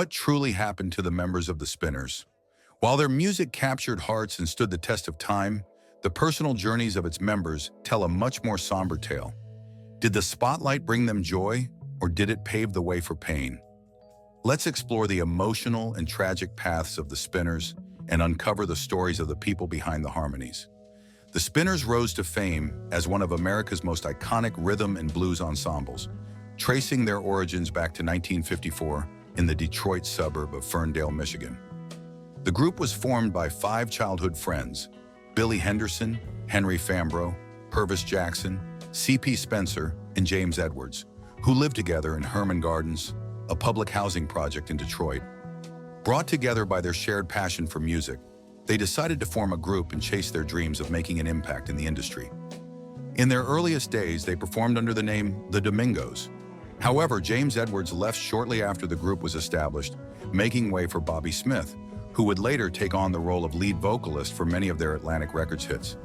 what truly happened to the members of the Spinners? While their music captured hearts and stood the test of time, the personal journeys of its members tell a much more somber tale. Did the spotlight bring them joy, or did it pave the way for pain? Let's explore the emotional and tragic paths of the Spinners and uncover the stories of the people behind the harmonies. The Spinners rose to fame as one of America's most iconic rhythm and blues ensembles, tracing their origins back to 1954 in the Detroit suburb of Ferndale, Michigan. The group was formed by 5 childhood friends: Billy Henderson, Henry Fambro, Purvis Jackson, C.P. Spencer, and James Edwards, who lived together in Herman Gardens, a public housing project in Detroit. Brought together by their shared passion for music, they decided to form a group and chase their dreams of making an impact in the industry. In their earliest days, they performed under the name The Domingos. However, James Edwards left shortly after the group was established, making way for Bobby Smith, who would later take on the role of lead vocalist for many of their Atlantic Records hits.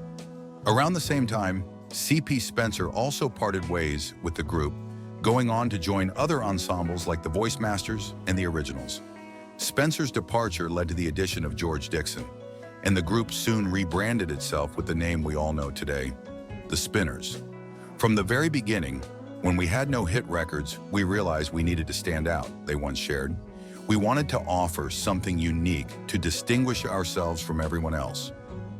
Around the same time, C.P. Spencer also parted ways with the group, going on to join other ensembles like the Voice Masters and the Originals. Spencer's departure led to the addition of George Dixon, and the group soon rebranded itself with the name we all know today, the Spinners. From the very beginning, when we had no hit records, we realized we needed to stand out, they once shared. We wanted to offer something unique to distinguish ourselves from everyone else.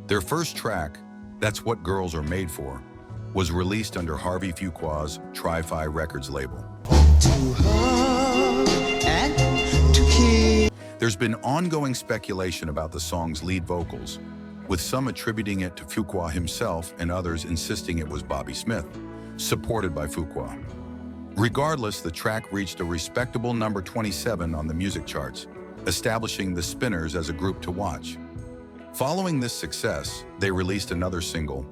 Their first track, That's What Girls Are Made For, was released under Harvey Fuqua's Tri-Fi Records label. There's been ongoing speculation about the song's lead vocals, with some attributing it to Fuqua himself and others insisting it was Bobby Smith, supported by Fuqua. Regardless, the track reached a respectable number 27 on the music charts, establishing the Spinners as a group to watch. Following this success, they released another single,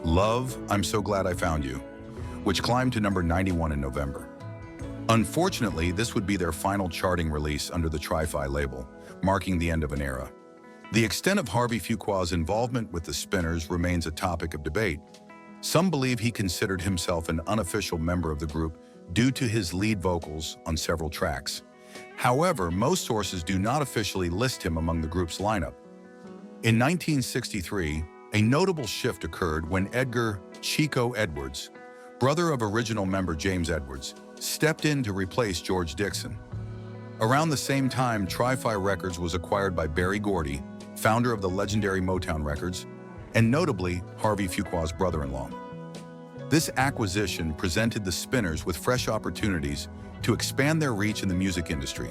Love, I'm So Glad I Found You, which climbed to number 91 in November. Unfortunately, this would be their final charting release under the Tri-Fi label, marking the end of an era. The extent of Harvey Fuqua's involvement with the Spinners remains a topic of debate. Some believe he considered himself an unofficial member of the group due to his lead vocals on several tracks. However, most sources do not officially list him among the group's lineup. In 1963, a notable shift occurred when Edgar Chico Edwards, brother of original member James Edwards, stepped in to replace George Dixon. Around the same time, Tri-Fi Records was acquired by Berry Gordy, founder of the legendary Motown Records, and notably Harvey Fuqua's brother-in-law. This acquisition presented the Spinners with fresh opportunities to expand their reach in the music industry.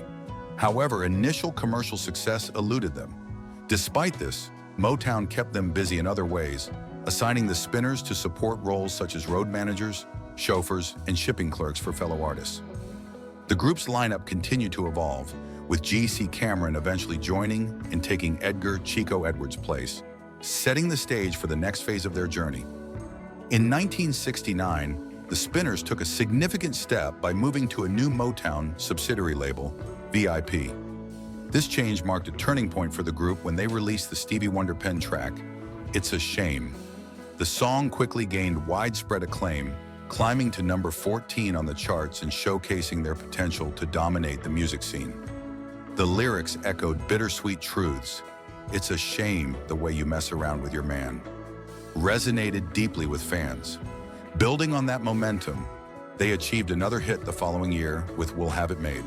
However, initial commercial success eluded them. Despite this, Motown kept them busy in other ways, assigning the Spinners to support roles such as road managers, chauffeurs, and shipping clerks for fellow artists. The group's lineup continued to evolve, with G.C. Cameron eventually joining and taking Edgar Chico Edwards' place, setting the stage for the next phase of their journey. In 1969, the Spinners took a significant step by moving to a new Motown subsidiary label, VIP. This change marked a turning point for the group when they released the Stevie Wonder pen track, It's a Shame. The song quickly gained widespread acclaim, climbing to number 14 on the charts and showcasing their potential to dominate the music scene. The lyrics echoed bittersweet truths. It's a shame the way you mess around with your man. Resonated deeply with fans. Building on that momentum, they achieved another hit the following year with We'll Have It Made.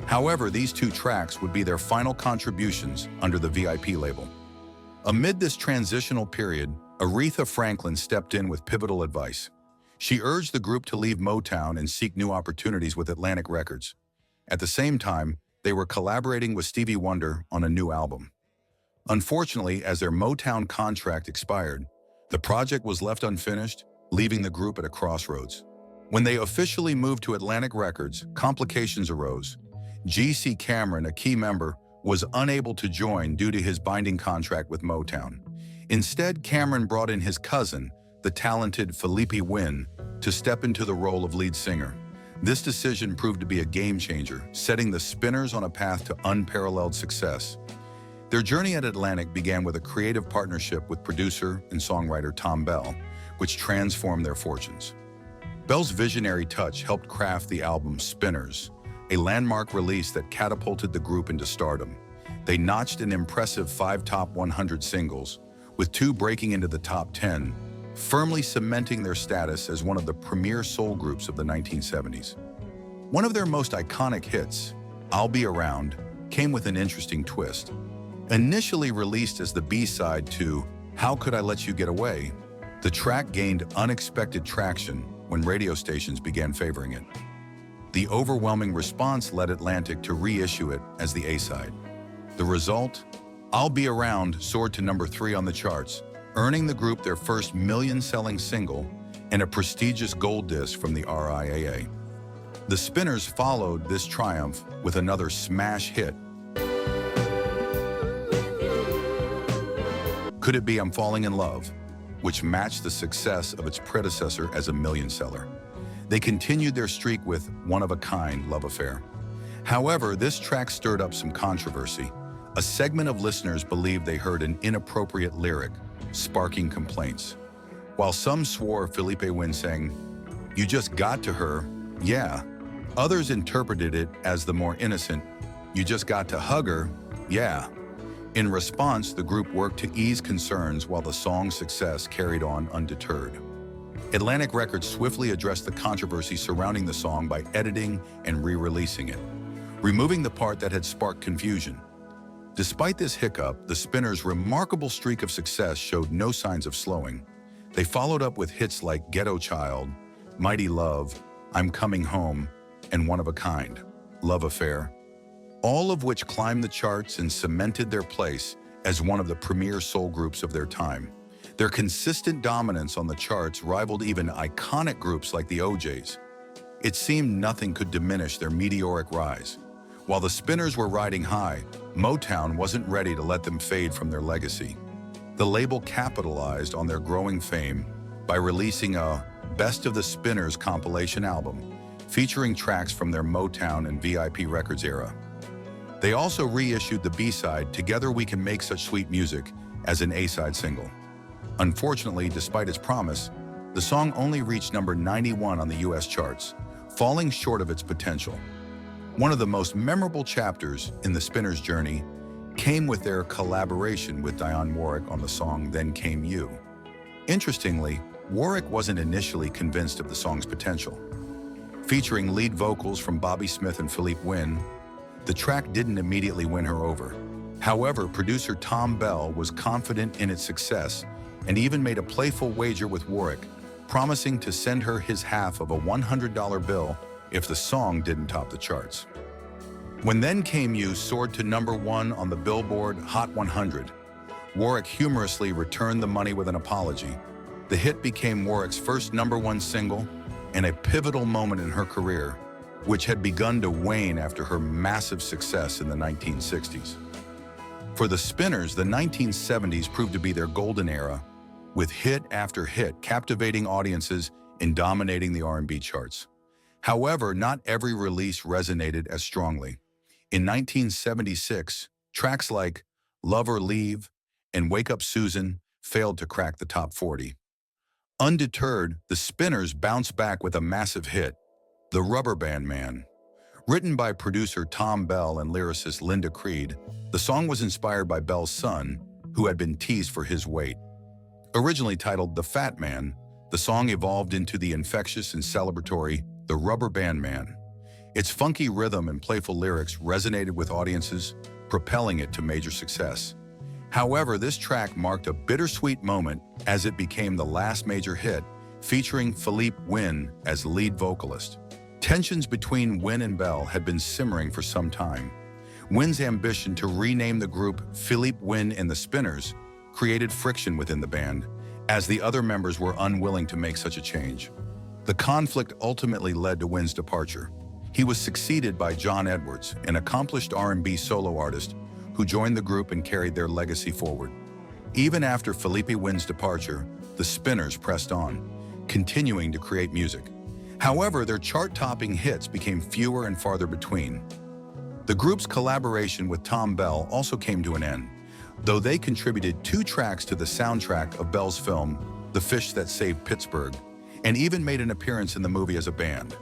However, these 2 tracks would be their final contributions under the VIP label. Amid this transitional period, Aretha Franklin stepped in with pivotal advice. She urged the group to leave Motown and seek new opportunities with Atlantic Records. At the same time, they were collaborating with Stevie Wonder on a new album. Unfortunately, as their Motown contract expired, the project was left unfinished, leaving the group at a crossroads. When they officially moved to Atlantic Records, complications arose. G.C. Cameron, a key member, was unable to join due to his binding contract with Motown. Instead, Cameron brought in his cousin, the talented Philippe Wynne, to step into the role of lead singer. This decision proved to be a game changer, setting the Spinners on a path to unparalleled success. Their journey at Atlantic began with a creative partnership with producer and songwriter Tom Bell, which transformed their fortunes. Bell's visionary touch helped craft the album Spinners, a landmark release that catapulted the group into stardom. They notched an impressive 5 top 100 singles, with 2 breaking into the top 10, firmly cementing their status as one of the premier soul groups of the 1970s. One of their most iconic hits, I'll Be Around, came with an interesting twist. Initially released as the B-side to How Could I Let You Get Away, the track gained unexpected traction when radio stations began favoring it. The overwhelming response led Atlantic to reissue it as the A-side. The result? I'll Be Around soared to number 3 on the charts, earning the group their first million-selling single and a prestigious gold disc from the RIAA. The Spinners followed this triumph with another smash hit. Could It Be I'm Falling in Love, which matched the success of its predecessor as a million seller. They continued their streak with One of a Kind, Love Affair. However, this track stirred up some controversy. A segment of listeners believed they heard an inappropriate lyric, sparking complaints. While some swore Felipe Wynne sang, "You just got to her, yeah," others interpreted it as the more innocent, "You just got to hug her, yeah." In response, the group worked to ease concerns while the song's success carried on undeterred. Atlantic Records swiftly addressed the controversy surrounding the song by editing and re-releasing it, removing the part that had sparked confusion. Despite this hiccup, the Spinners' remarkable streak of success showed no signs of slowing. They followed up with hits like Ghetto Child, Mighty Love, I'm Coming Home, and One of a Kind, Love Affair, all of which climbed the charts and cemented their place as one of the premier soul groups of their time. Their consistent dominance on the charts rivaled even iconic groups like the O'Jays. It seemed nothing could diminish their meteoric rise. While the Spinners were riding high, Motown wasn't ready to let them fade from their legacy. The label capitalized on their growing fame by releasing a Best of the Spinners compilation album, featuring tracks from their Motown and VIP Records era. They also reissued the B-side, Together We Can Make Such Sweet Music, as an A-side single. Unfortunately, despite its promise, the song only reached number 91 on the US charts, falling short of its potential. One of the most memorable chapters in the Spinners' journey came with their collaboration with Dionne Warwick on the song Then Came You. Interestingly, Warwick wasn't initially convinced of the song's potential. Featuring lead vocals from Bobby Smith and Philippe Wynne, the track didn't immediately win her over. However, producer Tom Bell was confident in its success and even made a playful wager with Warwick, promising to send her his half of a $100 bill if the song didn't top the charts. When Then Came You soared to number 1 on the Billboard Hot 100, Warwick humorously returned the money with an apology. The hit became Warwick's first number 1 single and a pivotal moment in her career, which had begun to wane after her massive success in the 1960s. For the Spinners, the 1970s proved to be their golden era, with hit after hit captivating audiences and dominating the R&B charts. However, not every release resonated as strongly. In 1976, tracks like Love or Leave and Wake Up Susan failed to crack the top 40. Undeterred, the Spinners bounced back with a massive hit, The Rubber Band Man. Written by producer Tom Bell and lyricist Linda Creed, the song was inspired by Bell's son, who had been teased for his weight. Originally titled The Fat Man, the song evolved into the infectious and celebratory The Rubber Band Man. Its funky rhythm and playful lyrics resonated with audiences, propelling it to major success. However, this track marked a bittersweet moment as it became the last major hit, featuring Philippe Wynne as lead vocalist. Tensions between Wynne and Bell had been simmering for some time. Wynne's ambition to rename the group Philippe Wynne and the Spinners created friction within the band, as the other members were unwilling to make such a change. The conflict ultimately led to Wynne's departure. He was succeeded by John Edwards, an accomplished R&B solo artist who joined the group and carried their legacy forward. Even after Philippe Wynne's departure, the Spinners pressed on, continuing to create music. However, their chart-topping hits became fewer and farther between. The group's collaboration with Tom Bell also came to an end, though they contributed 2 tracks to the soundtrack of Bell's film, The Fish That Saved Pittsburgh, and even made an appearance in the movie as a band.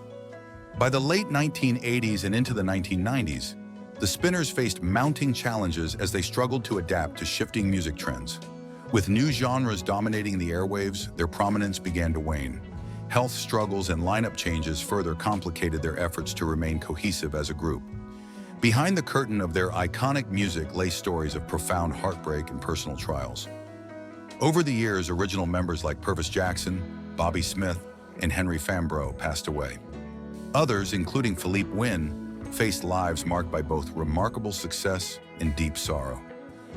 By the late 1980s and into the 1990s, the Spinners faced mounting challenges as they struggled to adapt to shifting music trends. With new genres dominating the airwaves, their prominence began to wane. Health struggles and lineup changes further complicated their efforts to remain cohesive as a group. Behind the curtain of their iconic music lay stories of profound heartbreak and personal trials. Over the years, original members like Purvis Jackson, Bobby Smith, and Henry Fambrough passed away. Others, including Philippe Wynne, faced lives marked by both remarkable success and deep sorrow.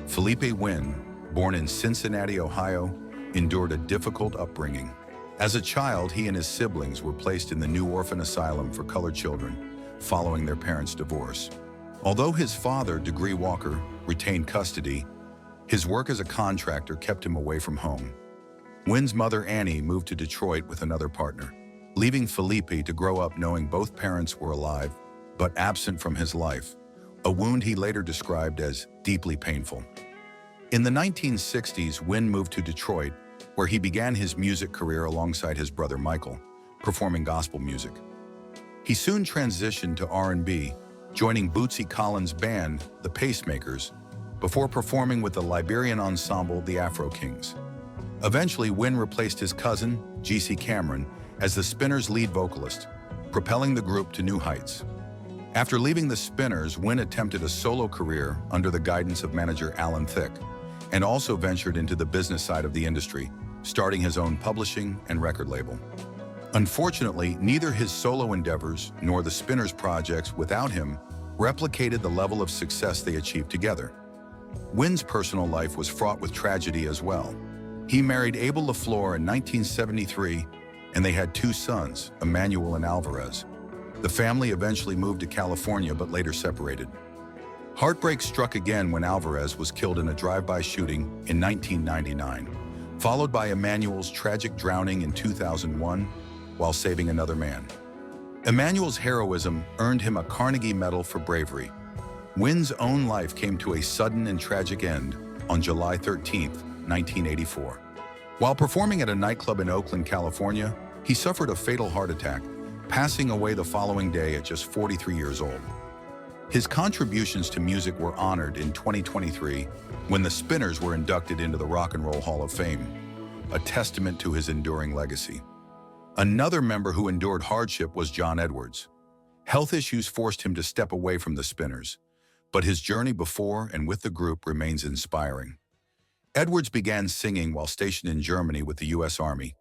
Philippe Wynne, born in Cincinnati, Ohio, endured a difficult upbringing. As a child, he and his siblings were placed in the New Orphan Asylum for colored children following their parents' divorce. Although his father, Degree Walker, retained custody, his work as a contractor kept him away from home. Wynne's mother, Annie, moved to Detroit with another partner, leaving Philippe to grow up knowing both parents were alive, but absent from his life, a wound he later described as deeply painful. In the 1960s, Wynne moved to Detroit, where he began his music career alongside his brother Michael, performing gospel music. He soon transitioned to R&B, joining Bootsy Collins' band, the Pacemakers, before performing with the Liberian ensemble, the Afro Kings. Eventually, Wynne replaced his cousin, G.C. Cameron, as the Spinners' lead vocalist, propelling the group to new heights. After leaving the Spinners, Wynne attempted a solo career under the guidance of manager Alan Thicke, and also ventured into the business side of the industry, starting his own publishing and record label. Unfortunately, neither his solo endeavors nor the Spinners' projects without him replicated the level of success they achieved together. Wynne's personal life was fraught with tragedy as well. He married Abel LaFleur in 1973, and they had two sons, Emmanuel and Alvarez. The family eventually moved to California but later separated. Heartbreak struck again when Alvarez was killed in a drive-by shooting in 1999, followed by Emmanuel's tragic drowning in 2001 while saving another man. Emmanuel's heroism earned him a Carnegie Medal for bravery. Wynne's own life came to a sudden and tragic end on July 13, 1984. While performing at a nightclub in Oakland, California, he suffered a fatal heart attack, passing away the following day at just 43 years old. His contributions to music were honored in 2023 when the Spinners were inducted into the Rock and Roll Hall of Fame, a testament to his enduring legacy. Another member who endured hardship was John Edwards. Health issues forced him to step away from the Spinners, but his journey before and with the group remains inspiring. Edwards began singing while stationed in Germany with the U.S. Army.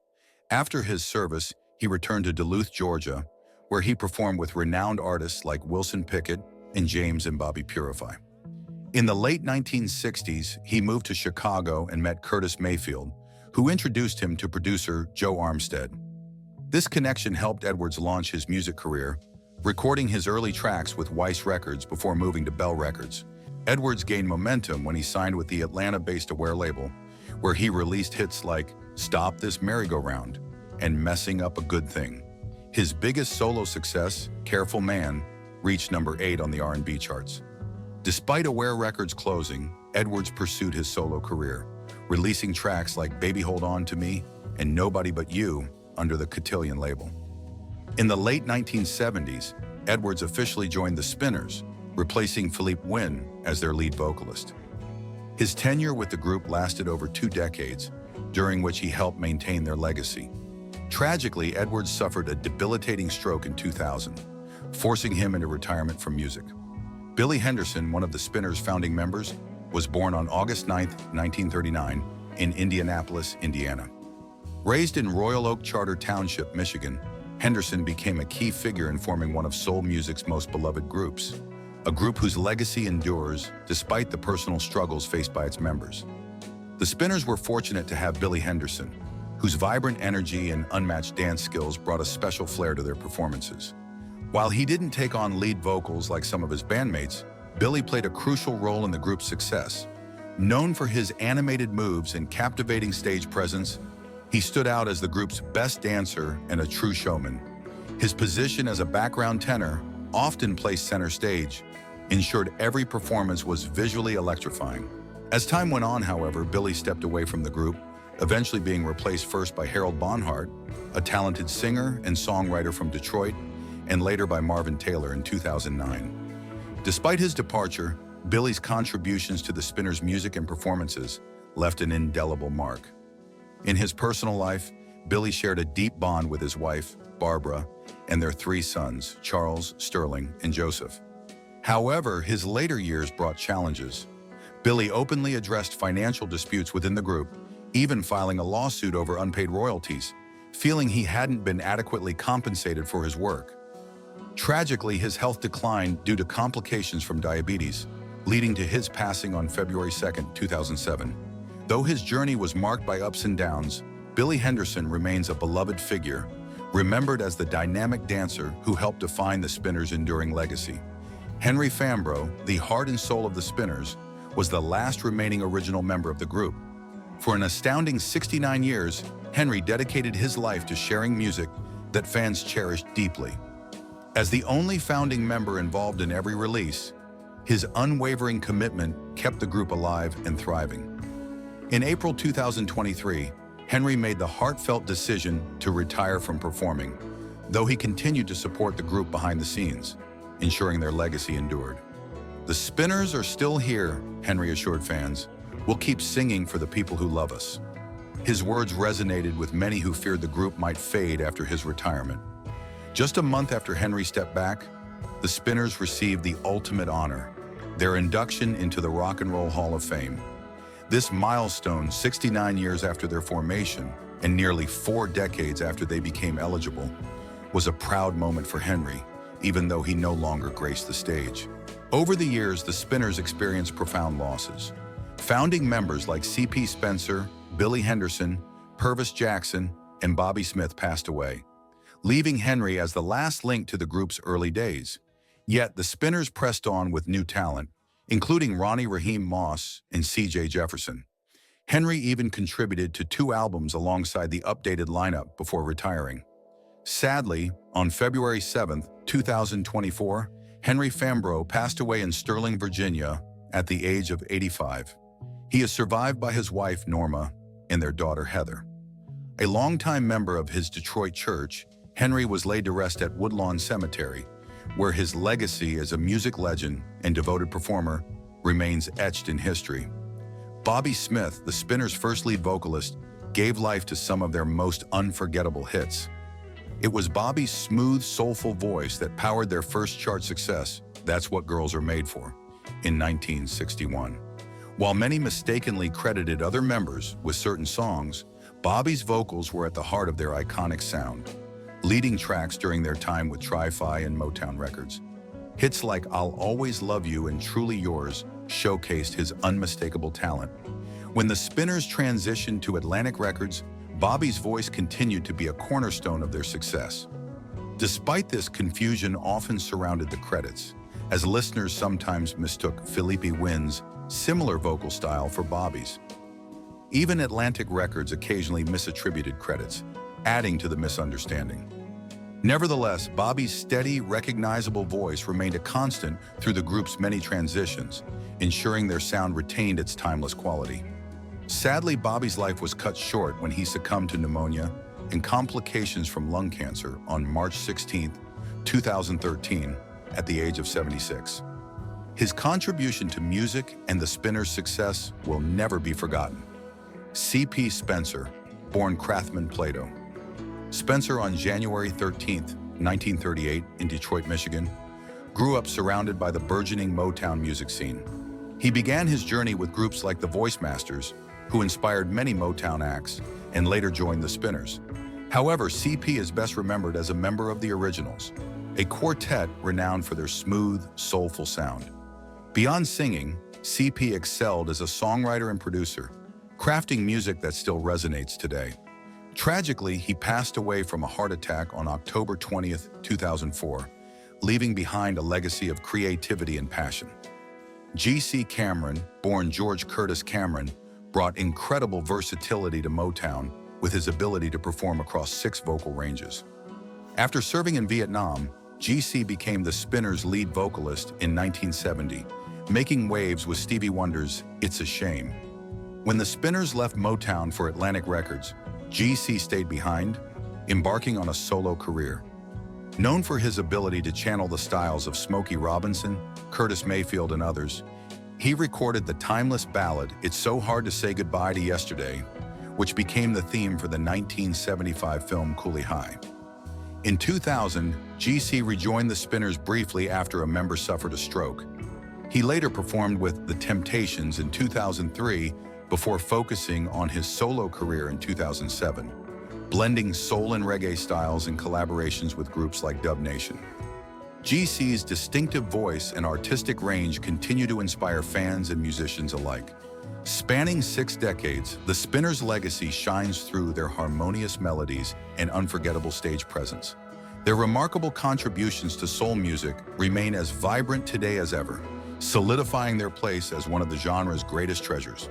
After his service, he returned to Duluth, Georgia, where he performed with renowned artists like Wilson Pickett and James and Bobby Purify. In the late 1960s, he moved to Chicago and met Curtis Mayfield, who introduced him to producer Joe Armstead. This connection helped Edwards launch his music career, recording his early tracks with Weiss Records before moving to Bell Records. Edwards gained momentum when he signed with the Atlanta-based Aware label, where he released hits like Stop This Merry-Go-Round and Messing Up a Good Thing. His biggest solo success, Careful Man, reached number 8 on the R&B charts. Despite Aware Records closing, Edwards pursued his solo career, releasing tracks like Baby Hold On to Me and Nobody But You under the Cotillion label. In the late 1970s, Edwards officially joined the Spinners, replacing Philippe Wynne as their lead vocalist. His tenure with the group lasted over 2 decades, during which he helped maintain their legacy. Tragically, Edwards suffered a debilitating stroke in 2000, forcing him into retirement from music. Billy Henderson, one of the Spinners' founding members, was born on August 9, 1939, in Indianapolis, Indiana. Raised in Royal Oak Charter Township, Michigan, Henderson became a key figure in forming one of soul music's most beloved groups, a group whose legacy endures despite the personal struggles faced by its members. The Spinners were fortunate to have Billy Henderson, whose vibrant energy and unmatched dance skills brought a special flair to their performances. While he didn't take on lead vocals like some of his bandmates, Billy played a crucial role in the group's success. Known for his animated moves and captivating stage presence, he stood out as the group's best dancer and a true showman. His position as a background tenor, often placed center stage, ensured every performance was visually electrifying. As time went on, however, Billy stepped away from the group, eventually being replaced first by Harold Bonhart, a talented singer and songwriter from Detroit, and later by Marvin Taylor in 2009. Despite his departure, Billy's contributions to the Spinners' music and performances left an indelible mark. In his personal life, Billy shared a deep bond with his wife, Barbara, and their three sons, Charles, Sterling, and Joseph. However, his later years brought challenges. Billy openly addressed financial disputes within the group, even filing a lawsuit over unpaid royalties, feeling he hadn't been adequately compensated for his work. Tragically, his health declined due to complications from diabetes, leading to his passing on February 2, 2007. Though his journey was marked by ups and downs, Billy Henderson remains a beloved figure, remembered as the dynamic dancer who helped define the Spinners' enduring legacy. Henry Fambrough, the heart and soul of the Spinners, was the last remaining original member of the group. For an astounding 69 years, Henry dedicated his life to sharing music that fans cherished deeply. As the only founding member involved in every release, his unwavering commitment kept the group alive and thriving. In April 2023, Henry made the heartfelt decision to retire from performing, though he continued to support the group behind the scenes, ensuring their legacy endured. "The Spinners are still here," Henry assured fans. "We'll keep singing for the people who love us." His words resonated with many who feared the group might fade after his retirement. Just a month after Henry stepped back, the Spinners received the ultimate honor, their induction into the Rock and Roll Hall of Fame. This milestone, 69 years after their formation and nearly 4 decades after they became eligible, was a proud moment for Henry, even though he no longer graced the stage. Over the years, the Spinners experienced profound losses. Founding members like C.P. Spencer, Billy Henderson, Purvis Jackson, and Bobby Smith passed away, leaving Henry as the last link to the group's early days. Yet the Spinners pressed on with new talent, including Ronnie Raheem Moss and C.J. Jefferson. Henry even contributed to 2 albums alongside the updated lineup before retiring. Sadly, on February 7, 2024, Henry Fambrough passed away in Sterling, Virginia, at the age of 85. He is survived by his wife, Norma, and their daughter, Heather. A longtime member of his Detroit church, Henry was laid to rest at Woodlawn Cemetery, where his legacy as a music legend and devoted performer remains etched in history. Bobby Smith, the Spinners' first lead vocalist, gave life to some of their most unforgettable hits. It was Bobby's smooth, soulful voice that powered their first chart success, "That's What Girls Are Made For," in 1961. While many mistakenly credited other members with certain songs, Bobby's vocals were at the heart of their iconic sound, leading tracks during their time with Tri-Fi and Motown Records. Hits like "I'll Always Love You" and "Truly Yours" showcased his unmistakable talent. When the Spinners transitioned to Atlantic Records, Bobby's voice continued to be a cornerstone of their success. Despite this, confusion often surrounded the credits, as listeners sometimes mistook Philippe Wynn's similar vocal style for Bobby's. Even Atlantic Records occasionally misattributed credits, adding to the misunderstanding. Nevertheless, Bobby's steady, recognizable voice remained a constant through the group's many transitions, ensuring their sound retained its timeless quality. Sadly, Bobby's life was cut short when he succumbed to pneumonia and complications from lung cancer on March 16, 2013, at the age of 76. His contribution to music and the Spinners' success will never be forgotten. C.P. Spencer, born Crathman Plato. Spencer, on January 13, 1938, in Detroit, Michigan, grew up surrounded by the burgeoning Motown music scene. He began his journey with groups like the Voice Masters, who inspired many Motown acts, and later joined the Spinners. However, C.P. is best remembered as a member of the Originals, a quartet renowned for their smooth, soulful sound. Beyond singing, C.P. excelled as a songwriter and producer, crafting music that still resonates today. Tragically, he passed away from a heart attack on October 20, 2004, leaving behind a legacy of creativity and passion. G.C. Cameron, born George Curtis Cameron, brought incredible versatility to Motown with his ability to perform across 6 vocal ranges. After serving in Vietnam, G.C. became the Spinners' lead vocalist in 1970, making waves with Stevie Wonder's "It's a Shame." When the Spinners left Motown for Atlantic Records, GC stayed behind, embarking on a solo career. Known for his ability to channel the styles of Smokey Robinson, Curtis Mayfield, and others, he recorded the timeless ballad "It's So Hard to Say Goodbye to Yesterday," which became the theme for the 1975 film Cooley High. In 2000, GC rejoined the Spinners briefly after a member suffered a stroke. He later performed with The Temptations in 2003 before focusing on his solo career in 2007, blending soul and reggae styles in collaborations with groups like Dub Nation. GC's distinctive voice and artistic range continue to inspire fans and musicians alike. Spanning 6 decades, the Spinners' legacy shines through their harmonious melodies and unforgettable stage presence. Their remarkable contributions to soul music remain as vibrant today as ever, solidifying their place as one of the genre's greatest treasures.